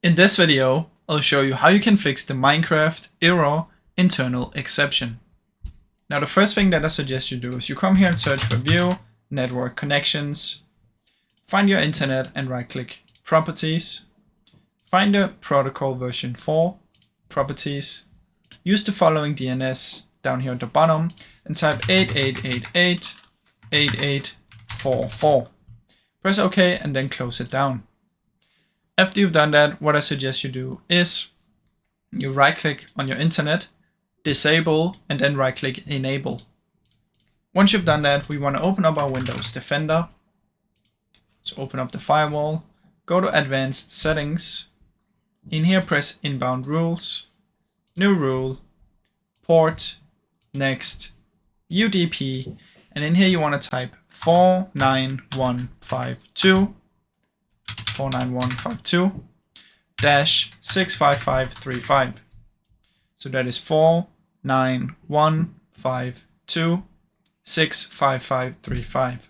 In this video, I'll show you how you can fix the Minecraft error internal exception. Now the first thing that I suggest you do is you come here and search for View, Network Connections, find your internet and right click Properties, find the protocol version 4, Properties, use the following DNS down here at the bottom and type 88888844. Press OK and then close it down. After you've done that, what I suggest you do is you right click on your internet, disable, and then right click enable. Once you've done that, we want to open up our Windows Defender. So open up the firewall, go to advanced settings. In here, press inbound rules, new rule, port, next, UDP, and in here you want to type 49152. 49152-65535. So that is 49152-65535.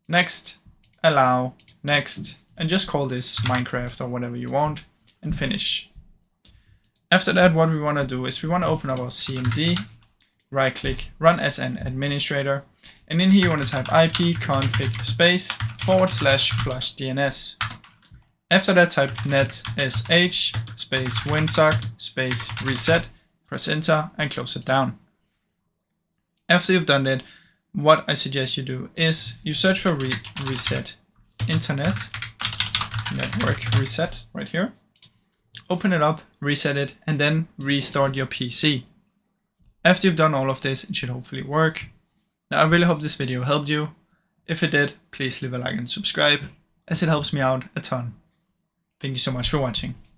Next, allow, next, and just call this Minecraft or whatever you want and finish. After that, what we want to do is we want to open up our CMD, right click, run as an administrator, and in here you want to type ipconfig space /flush DNS. After that, type net sh space winsock space reset, press enter and close it down. After you've done that, what I suggest you do is you search for reset internet network reset right here. Open it up, reset it, and then restart your PC. After you've done all of this, it should hopefully work. Now, I really hope this video helped you. If it did, please leave a like and subscribe, as it helps me out a ton. Thank you so much for watching.